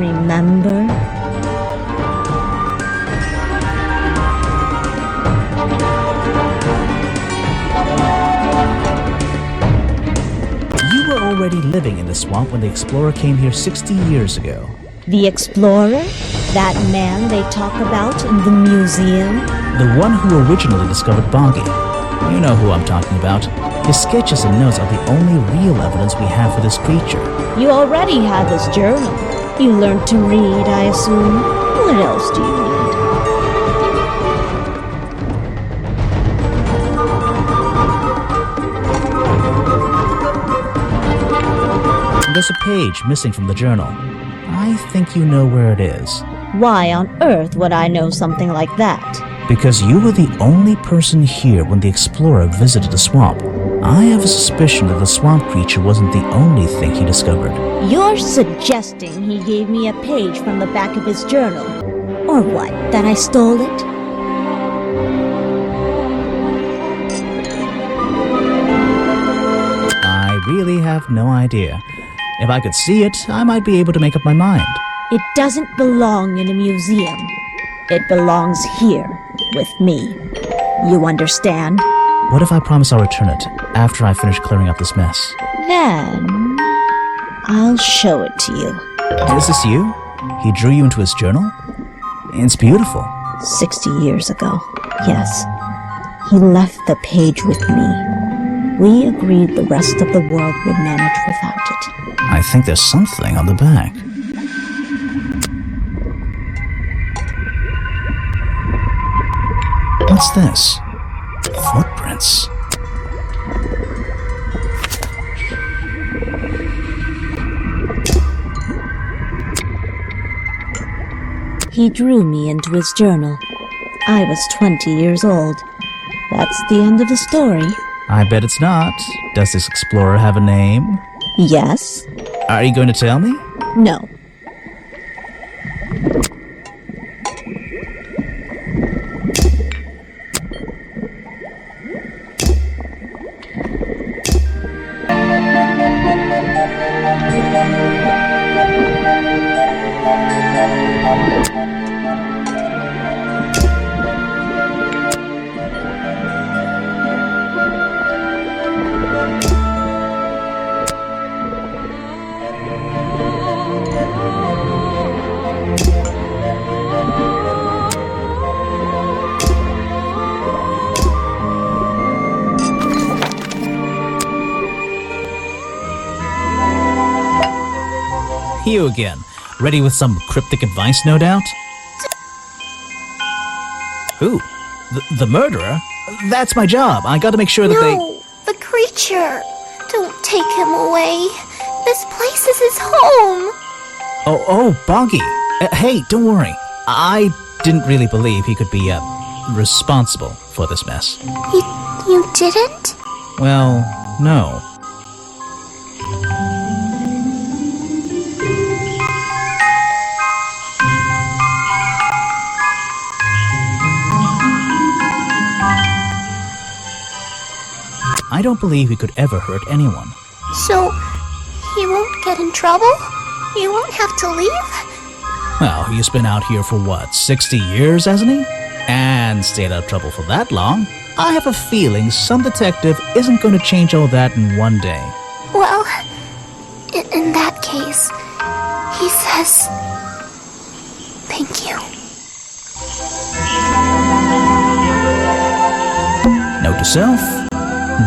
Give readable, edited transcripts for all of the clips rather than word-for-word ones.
remember? You were already living in the swamp when the explorer came here 60 years ago. The explorer? That man they talk about in the museum? The one who originally discovered Bongi. You know who I'm talking about. His sketches and notes are the only real evidence we have for this creature. You already have his journal. You learned to read, I assume. What else do you need? There's a page missing from the journal. I think you know where it is. Why on earth would I know something like that? Because you were the only person here when the explorer visited the swamp. I have a suspicion that the swamp creature wasn't the only thing he discovered. You're suggesting he gave me a page from the back of his journal? Or what, that I stole it? I really have no idea. If I could see it, I might be able to make up my mind. It doesn't belong in a museum. It belongs here, with me. You understand? What if I promise I'll return it after I finish clearing up this mess? Then I'll show it to you. Is this you? He drew you into his journal? It's beautiful. 60 years ago, yes. He left the page with me. We agreed the rest of the world would manage without it. I think there's something on the back. What's this? Footprints. He drew me into his journal. I was 20 years old. That's the end of the story. I bet it's not. Does this explorer have a name? Yes. Are you going to tell me? No. You again. Ready with some cryptic advice, no doubt? Who? The murderer? That's my job. I gotta make sure that No, the creature. Don't take him away. This place is his home. Oh, Bongi. Hey, don't worry. I didn't really believe he could be, responsible for this mess. You didn't? Well, no. I don't believe he could ever hurt anyone. So, he won't get in trouble? You won't have to leave? Well, he's been out here for what, 60 years, hasn't he? And stayed out of trouble for that long. I have a feeling some detective isn't going to change all that in one day. Well, in that case, he says, thank you. Note to self,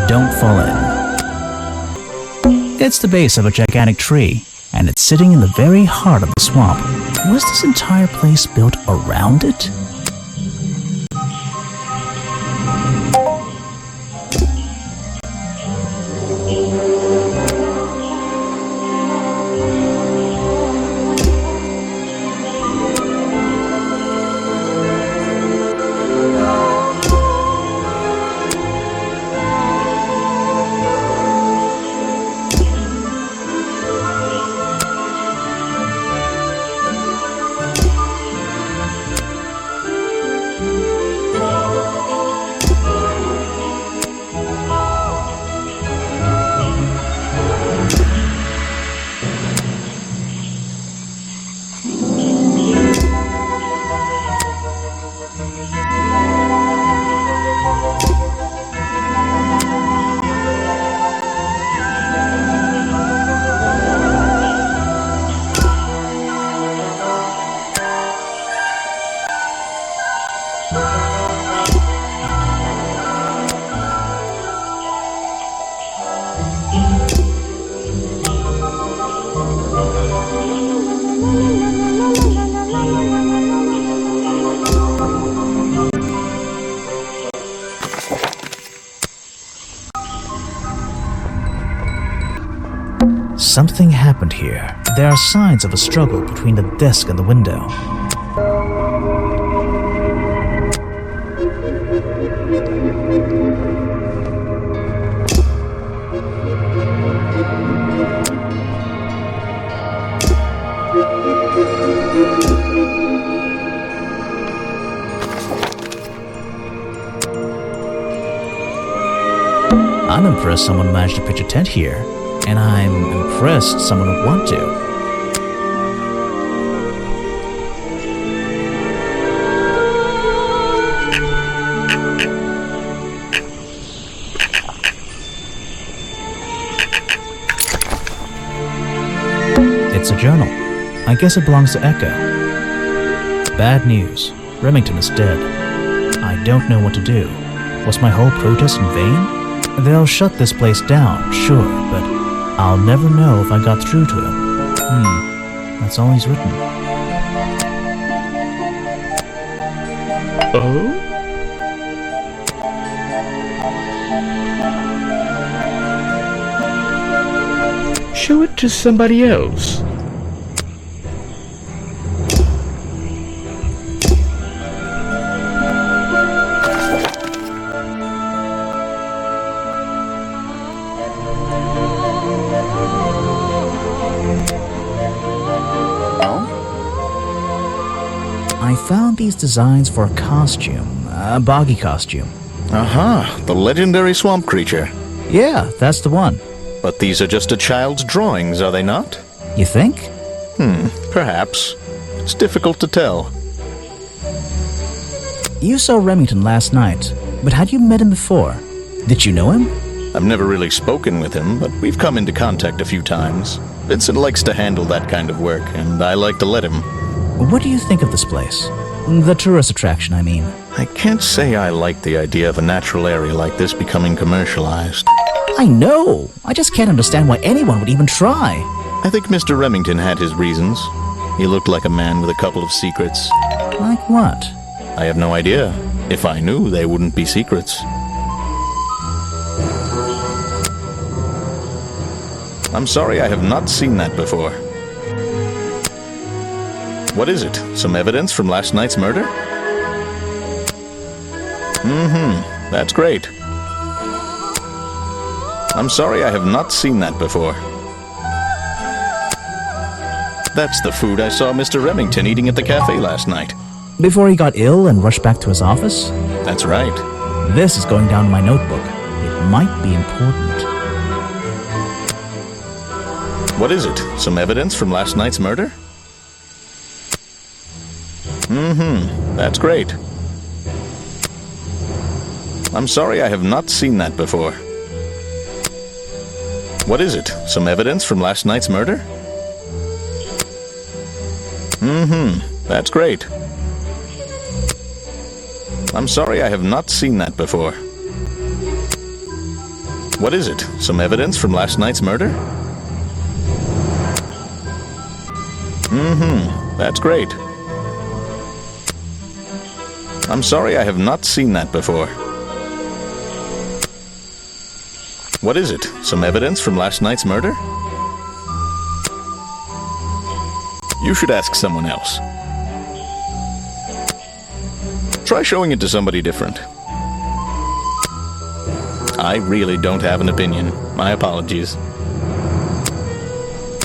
don't fall in. It's the base of a gigantic tree, and it's sitting in the very heart of the swamp. Was this entire place built around it? Something happened here. There are signs of a struggle between the desk and the window. I'm impressed someone managed to pitch a tent here, and I'm impressed someone would want to. It's a journal. I guess it belongs to Echo. Bad news. Remington is dead. I don't know what to do. Was my whole protest in vain? They'll shut this place down, sure, but I'll never know if I got through to him. That's all he's written. Oh? Show it to somebody else. I found these designs for a costume, a boggy costume. Aha, the legendary swamp creature. Yeah, that's the one. But these are just a child's drawings, are they not? You think? Perhaps. It's difficult to tell. You saw Remington last night, but had you met him before? Did you know him? I've never really spoken with him, but we've come into contact a few times. Vincent likes to handle that kind of work, and I like to let him. What do you think of this place? The tourist attraction, I mean. I can't say I like the idea of a natural area like this becoming commercialized. I know! I just can't understand why anyone would even try. I think Mr. Remington had his reasons. He looked like a man with a couple of secrets. Like what? I have no idea. If I knew, they wouldn't be secrets. I'm sorry, I have not seen that before. What is it? Some evidence from last night's murder? That's great. I'm sorry, I have not seen that before. That's the food I saw Mr. Remington eating at the cafe last night. Before he got ill and rushed back to his office? That's right. This is going down in my notebook. It might be important. What is it? Some evidence from last night's murder? That's great. I'm sorry, I have not seen that before. What is it? Some evidence from last night's murder? That's great. I'm sorry, I have not seen that before. What is it? Some evidence from last night's murder? That's great. I'm sorry, I have not seen that before. What is it? Some evidence from last night's murder? You should ask someone else. Try showing it to somebody different. I really don't have an opinion. My apologies.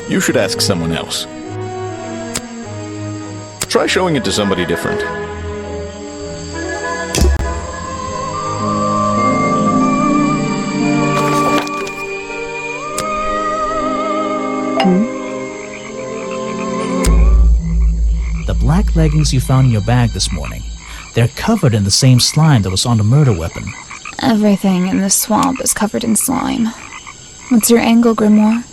You should ask someone else. Try showing it to somebody different. The black leggings you found in your bag this morning. They're covered in the same slime that was on the murder weapon. Everything in the swamp is covered in slime. What's your angle, Grimoire?